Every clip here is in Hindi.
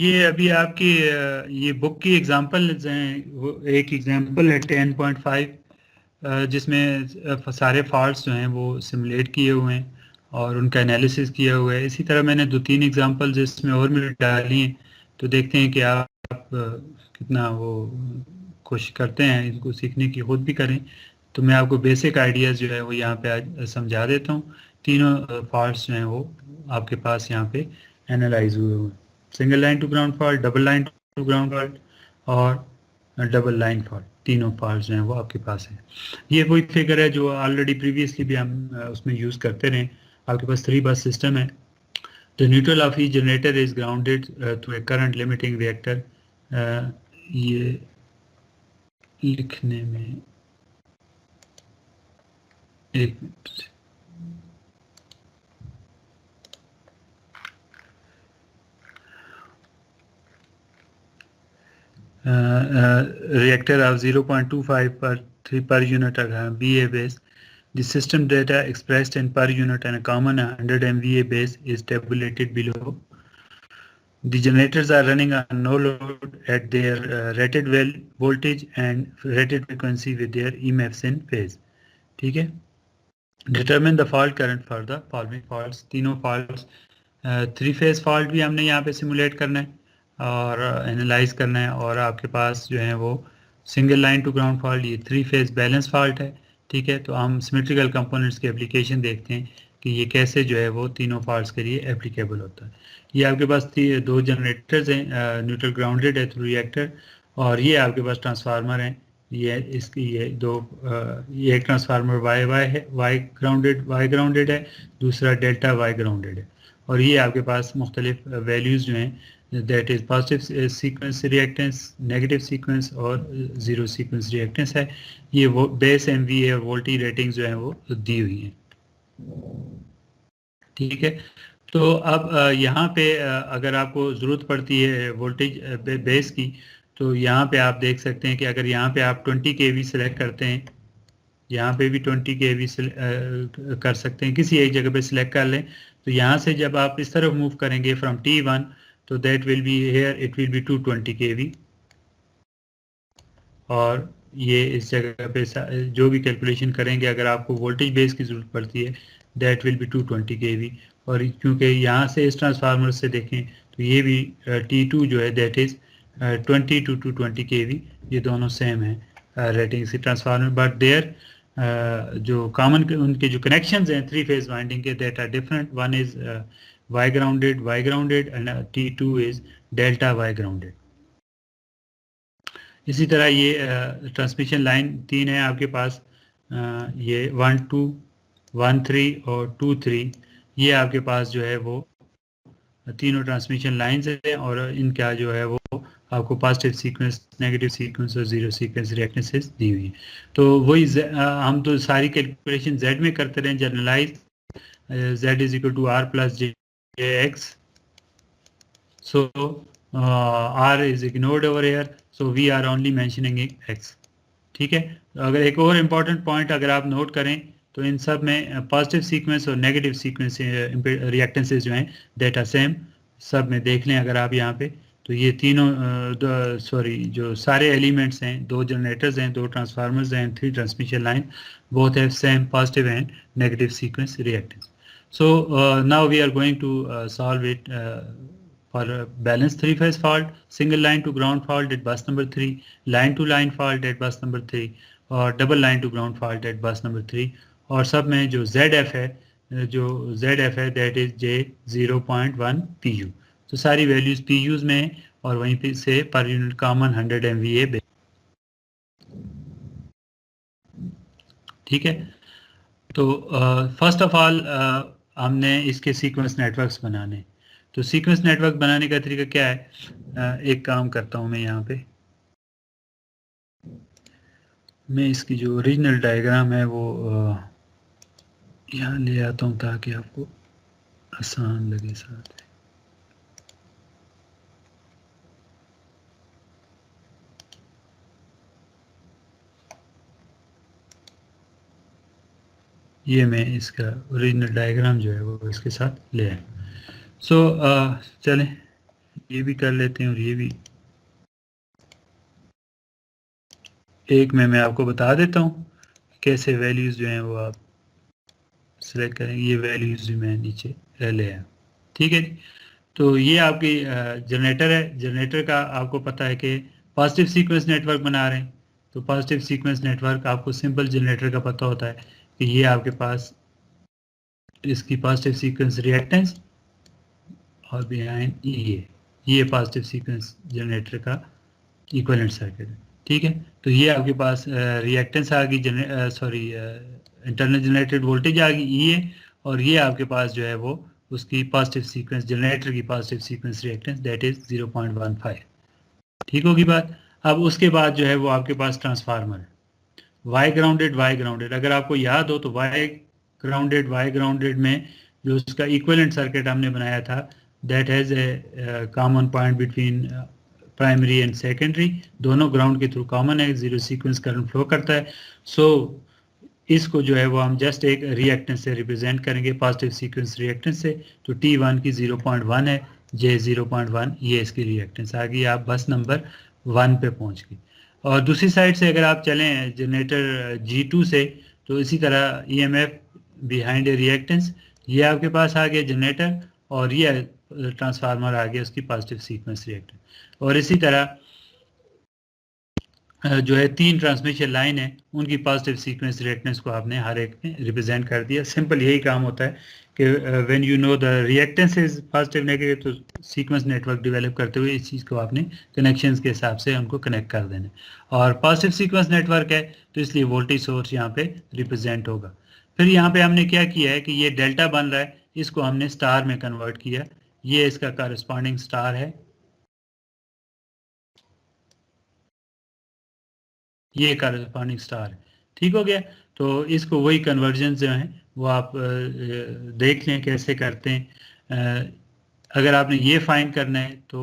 ये अभी आपकी ये बुक की एग्जांपल हैं। वो एक एग्जांपल है 10.5 जिसमें सारे फॉल्ट्स जो हैं वो सिमुलेट किए हुए हैं और उनका एनालिसिस किया हुआ है। इसी तरह मैंने 2-3 एग्जांपल जिसमें और भी डाली हैं, तो देखते हैं कि आप कितना वो कोशिश करते हैं इनको सीखने की, खुद भी करें। तो मैं आपको बेसिक आइडियाज़ जो है वो यहाँ पे आज समझा देता हूँ। तीनों फॉल्ट्स जो हैं वो आपके पास यहाँ पे एनालाइज हुए हुए हैं। Single line to ground fault, double line to ground fault और डबल लाइन फॉल्ट, तीनों फॉल्ट जो हैं वो आपके पास हैं। ये वही फिगर है जो ऑलरेडी प्रीवियसली भी हम उसमें यूज़ करते रहे। आपके पास 3 बस सिस्टम है। The neutral of each generator is grounded through a current limiting reactor. ये लिखने में एक minute. reactor of 0.25 per unit VA base. The system data expressed in per unit and a common 100 MVA base is tabulated below. The generators are running on no load at their rated voltage and rated frequency with their EMFs in phase. ठीक है। Determine the fault current for the following faults. तीनों faults 3 फेज फॉल्ट भी हमने यहाँ पे सिमुलेट करना है और एनालाइज करना है। और आपके पास जो है वो single line to ground fault, ये 3 फेज बैलेंस फॉल्ट है। ठीक है, तो हम सिमेट्रिकल कंपोनेंट्स की एप्लीकेशन देखते हैं कि ये कैसे जो है वो तीनों फॉल्ट्स के लिए एप्लीकेबल होता है। ये आपके पास 2 जनरेटर्स हैं, न्यूट्रल ग्राउंडेड है थ्रू रिएक्टर, और ये आपके पास ट्रांसफार्मर हैं। ये इसकी ये ये एक ट्रांसफार्मर वाई है, वाई ग्राउंडेड है, दूसरा डेल्टा वाई ग्राउंडेड है। और ये आपके पास मुख्तलिफ वैल्यूज़ जो हैं, that is positive sequence reactance, negative sequence और ज़ीरो सीक्वेंस रिएक्टेंस है। ये वो बेस MVA और वोल्टी रेटिंग्स जो हैं वो दी हुई हैं। ठीक है, तो अब यहाँ पे अगर आपको ज़रूरत पड़ती है वोल्टेज बेस की, तो यहाँ पे आप देख सकते हैं कि अगर यहाँ पे आप 20 kV सेलेक्ट करते हैं, यहाँ पे भी 20 kV कर सकते हैं, किसी एक जगह पे सिलेक्ट कर लें। तो यहाँ से जब आप इस तरफ मूव करेंगे फ्रॉम T1, तो that will be here, it will be 220 kV। और ये इस जगह पे जो भी कैलकुलेशन करेंगे, अगर आपको वोल्टेज बेस की ज़रूरत पड़ती है, दैट विल बी 220 kV। और क्योंकि यहाँ से इस ट्रांसफार्मर से देखें तो ये भी T2 जो है दैट इज़ 20 to 220 kV, ये दोनों सेम है रेटिंग से ट्रांसफार्मर। बट देयर जो कॉमन उनके जो कनेक्शंस हैं 3 फेज वाइंडिंग के, that are different. One is Y grounded and T2 is delta Y grounded. इसी तरह ये ट्रांसमिशन लाइन 3 है आपके पास, ये 1, 2, 1, 3 और 2, 3। ये आपके पास जो है वो तीनों ट्रांसमिशन लाइंस हैं और इनका जो है वो आपको पॉजिटिव सीक्वेंस, नेगेटिव सीक्वेंस और ज़ीरो सीक्वेंस रिएक्टेंसेस दी हुई हैं। तो वही हम तो सारी कैलकुलेशन Z में करते रहे, generalise Z is equal to R plus JX। So R is ignored over here, so we are only mentioning X। ठीक है, अगर एक और इम्पॉर्टेंट पॉइंट अगर आप नोट करें तो इन सब में पॉजिटिव सीक्वेंस और नेगेटिव सीक्वेंस रिएक्टेंसेस जो हैं दैट आर सेम, सब में देख लें अगर आप यहाँ पे। तो ये तीनों जो सारे एलिमेंट्स हैं, 2 जनरेटर्स हैं, 2 ट्रांसफार्मर्स हैं, 3 transmission line, both have same positive and negative sequence reactance. So now we are going to solve it for a balanced 3 phase fault, single line to ground fault at bus number 3, line to line fault at bus number 3 और double line to ground fault at bus number 3। और सब में जो ZF है, that is J0.1 PU। तो सारी वैल्यूज PUs में है और वहीं पे से पर यूनिट कॉमन 100 MVA। ठीक है, तो फर्स्ट ऑफ ऑल हमने इसके सीक्वेंस नेटवर्क्स बनाने। तो सीक्वेंस नेटवर्क बनाने का तरीका क्या है, एक काम करता हूँ मैं यहाँ पे, मैं इसकी जो ओरिजिनल डायग्राम है वो यहाँ ले आता हूँ ताकि आपको आसान लगे साथ। ये मैं इसका ओरिजिनल डायग्राम जो है वो इसके साथ ले आया। सो चलें ये भी कर लेते हैं और ये भी एक में मैं आपको बता देता हूँ कैसे वैल्यूज़ जो हैं वो आप सिलेक्ट करेंगे। ये वैल्यूज़ भी मैं नीचे ले आया, ठीक है जी। तो ये आपकी जनरेटर है। जनरेटर का आपको पता है कि पॉजिटिव सीक्वेंस नेटवर्क बना रहे हैं। तो पॉजिटिव सीक्वेंस नेटवर्क आपको सिंपल जनरेटर का पता होता है कि ये आपके पास इसकी पॉजिटिव सीक्वेंस रिएक्टेंस और बिहाइंड ये पॉजिटिव सीक्वेंस जनरेटर का इक्विवेलेंट सर्किट है, ठीक है। तो ये आपके पास रिएक्टेंस आ गई, सॉरी इंटरनल जनरेटेड वोल्टेज आ गई ये, और ये आपके पास जो है वो उसकी पॉजिटिव सीक्वेंस जनरेटर की positive sequence reactance that is 0.15, ठीक होगी बात। अब उसके बाद जो है वो आपके पास ट्रांसफार्मर है, वाई ग्राउंडेड। अगर आपको याद हो तो वाई ग्राउंडेड में जो उसका इक्विवेलेंट सर्किट हमने बनाया था that has a common point between primary and secondary, दोनों ग्राउंड के थ्रू कॉमन है, जीरो सीक्वेंस करंट फ्लो करता है। सो इसको जो है वो हम जस्ट एक रिएक्टेंस से रिप्रेजेंट करेंगे, पॉजिटिव सीक्वेंस रिएक्टेंस से। तो T1 की 0.1 है, J 0.1, ये इसकी रिएक्टेंस आ गई। आप बस नंबर 1 पे पहुंच गए। और दूसरी साइड से अगर आप चलें जनरेटर G2 से, तो इसी तरह EMF बिहाइंड ए रिएक्टेंस, ये आपके पास आ गया जनरेटर, और ये ट्रांसफार्मर आ गया उसकी पॉजिटिव सीक्वेंस रिएक्टेंस। और इसी तरह जो है 3 ट्रांसमिशन लाइन है, उनकी पॉजिटिव सीक्वेंस रिएक्टेंस को आपने हर एक में रिप्रेजेंट कर दिया। सिंपल यही काम होता है कि when you know the reactance is positive negative, तो सीक्वेंस नेटवर्क डेवलप करते हुए इस चीज़ को आपने कनेक्शंस के हिसाब से उनको कनेक्ट कर देना। और पॉजिटिव सीक्वेंस नेटवर्क है तो इसलिए वोल्टेज सोर्स यहाँ पे रिप्रेजेंट होगा। फिर यहाँ पे हमने क्या किया है कि ये डेल्टा बन रहा है, इसको हमने स्टार में कन्वर्ट किया। ये इसका करस्पॉन्डिंग स्टार है, ये करस्पॉन्डिंग स्टार है, ठीक हो गया। तो इसको वही कन्वर्जन जो है वो आप देख लें कैसे करते हैं। अगर आपने ये फाइंड करना है तो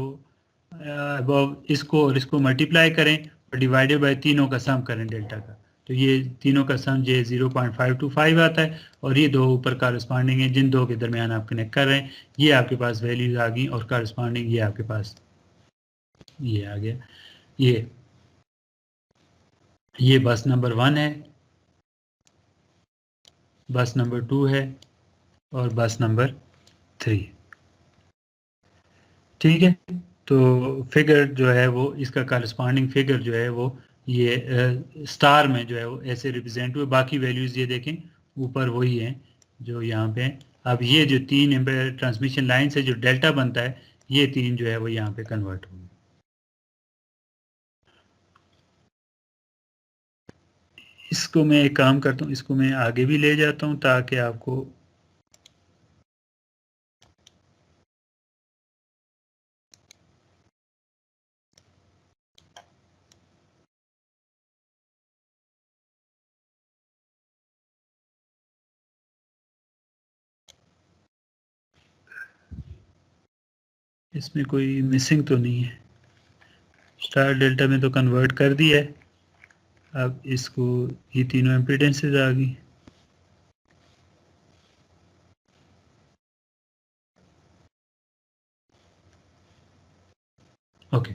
इसको और इसको मल्टीप्लाई करें और डिवाइडेड बाय तीनों का सम करें डेल्टा का। तो ये तीनों का सम J 0.525 आता है, और ये दो ऊपर करस्पॉन्डिंग है जिन दो के दरमियान आप कनेक्ट कर रहे हैं। ये आपके पास वैल्यूज आ गई, और करस्पॉन्डिंग ये आपके पास ये आ गया। ये बस नंबर 1 है, बस नंबर 2 है, और बस नंबर 3, ठीक है। तो फिगर जो है वो इसका करस्पॉन्डिंग फिगर जो है वो ये स्टार में जो है वो ऐसे रिप्रेजेंट हुए। बाकी वैल्यूज ये देखें ऊपर वही हैं जो यहाँ पे हैं। अब ये जो 3 एम्पीयर ट्रांसमिशन लाइन से जो डेल्टा बनता है, ये 3 जो है वो यहाँ पे कन्वर्ट होंगे। इसको मैं एक काम करता हूँ, इसको मैं आगे भी ले जाता हूँ ताकि आपको इसमें कोई मिसिंग तो नहीं है। स्टार डेल्टा में तो कन्वर्ट कर दिया है। अब इसको ये तीनों एम्पीडेंसेस आ गई। ओके,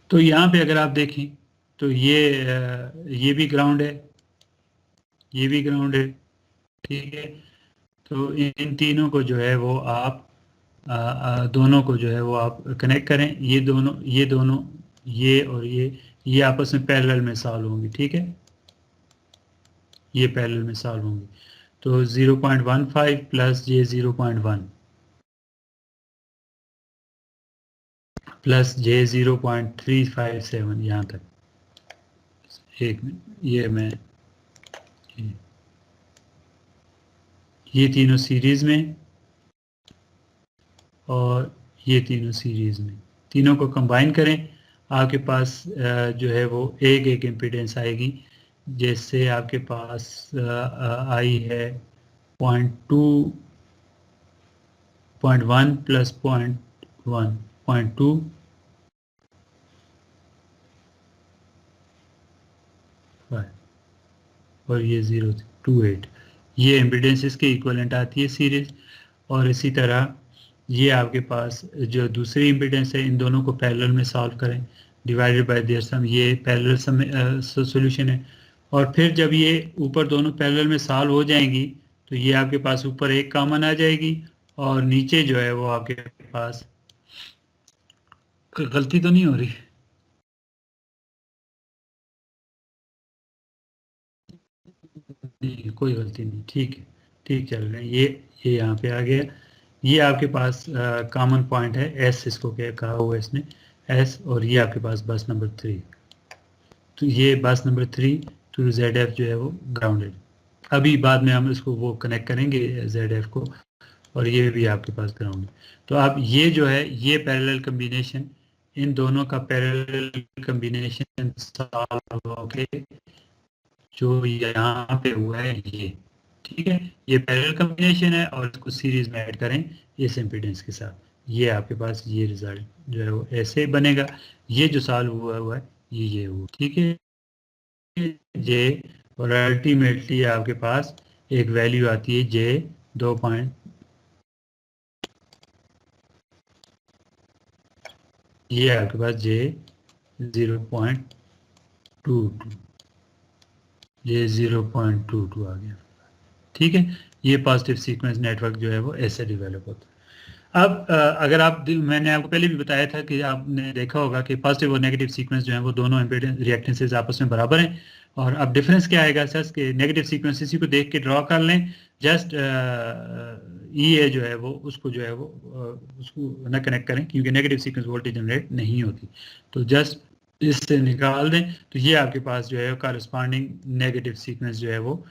तो यहाँ पे अगर आप देखें तो ये भी ग्राउंड है, ये भी ग्राउंड है, ठीक है। तो इन तीनों को जो है वो आप दोनों को जो है वो आप कनेक्ट करें। ये दोनों ये और ये आपस में पैरेलल में सॉल्व होंगी, ठीक है। ये पैरेलल में सॉल्व होंगी। तो 0.15 प्लस J 0.1 प्लस J 0.357 यहाँ तक। एक मिनट, ये तीनों सीरीज में और ये तीनों सीरीज में, तीनों को कंबाइन करें, आपके पास जो है वो एक एक इम्पीडेंस आएगी। जैसे आपके पास आई है 0.2 0.1 प्लस 0.1 0.2 और ये 0.28, ये इम्पीडेंस इसके इक्वलेंट आती है सीरीज। और इसी तरह ये आपके पास जो दूसरी इम्पीडेंस है, इन दोनों को पैरेलल में सॉल्व करें, डिवाइडेड बाय देयर सम, ये पैरेलल सम सॉल्यूशन है। और फिर जब ये ऊपर दोनों पैरेलल में सॉल्व हो जाएंगी तो ये आपके पास ऊपर एक कॉमन आ जाएगी और नीचे जो है वो आपके पास, गलती तो नहीं हो रही? नहीं, कोई गलती नहीं, ठीक है, ठीक चल रहे हैं। ये यहाँ पे आ गया। ये आपके पास कॉमन पॉइंट है एस, इसको क्या कहा हुआ है इसने, एस, और ये आपके पास बस नंबर 3। तो ये बस नंबर 3 टू जेड एफ जो है वो ग्राउंडेड। अभी बाद में हम इसको वो कनेक्ट करेंगे जेड एफ को, और ये भी आपके पास ग्राउंड है। तो अब ये जो है ये पैरेलल कम्बिनेशन, इन दोनों का पैरेलल कम्बिनेशन सॉल्व होके जो यहाँ पे हुआ है ये, ठीक है, ये पैरेलल कम्बिनेशन है और इसको सीरीज में ऐड करें इस इम्पीडेंस के साथ, ये आपके पास ये रिजल्ट जो है वो ऐसे बनेगा। ये जो सॉल्व हुआ है ये हुआ, ठीक है जे, और अल्टीमेटली आपके पास एक वैल्यू आती है जे 2 पॉइंट, ये आपके पास जे 0.22, ये 0.22 आ गया, ठीक है। ये पॉजिटिव सीक्वेंस नेटवर्क जो है वो ऐसे डेवलप होता है। अब अगर आप, मैंने आपको पहले भी बताया था कि आपने देखा होगा कि पॉजिटिव और नेगेटिव सीक्वेंस जो है वो दोनों इम्पीडेंस रिएक्टेंसेस आपस में बराबर हैं। और अब डिफरेंस क्या आएगा सर, कि नेगेटिव सीक्वेंस इसी को देख के ड्रॉ कर लें, जस्ट ई ए जो है वो उसको जो है वो उसको ना कनेक्ट करें, क्योंकि नेगेटिव सीक्वेंस वोल्टेज जनरेट नहीं होती, तो जस्ट इससे निकाल दें तो ये आपके पास जो है कॉरस्पॉन्डिंग नेगेटिव सीक्वेंस जो है वो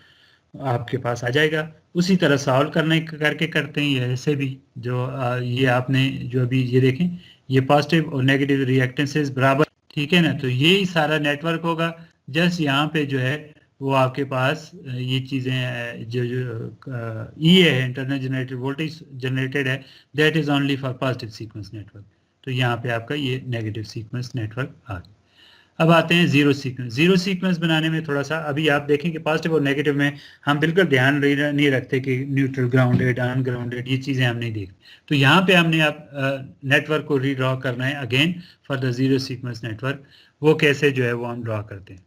आपके पास आ जाएगा। उसी तरह सॉल्व करके करते हैं ये ऐसे भी, जो ये आपने जो अभी ये देखें, ये पॉजिटिव और नेगेटिव रिएक्टेंसेस बराबर, ठीक है ना, तो यही सारा नेटवर्क होगा। जस्ट यहाँ पे जो है वो आपके पास ये चीज़ें जो जो ई है, इंटरनल जनरेटेड वोल्टेज जनरेटेड है, that is only for positive sequence network. तो यहाँ पे आपका ये नेगेटिव सीक्वेंस नेटवर्क आ गया। अब आते हैं जीरो सीक्वेंस। जीरो सीक्वेंस बनाने में थोड़ा सा, अभी आप देखें कि पॉजिटिव और नेगेटिव में हम बिल्कुल ध्यान नहीं रखते कि न्यूट्रल, ग्राउंडेड, अनग्राउंडेड, ये चीज़ें हम नहीं देखते। तो यहाँ पे हमने अब नेटवर्क को रीड्रॉ करना है again for the zero sequence network. वो कैसे जो है वो हम ड्रॉ करते हैं।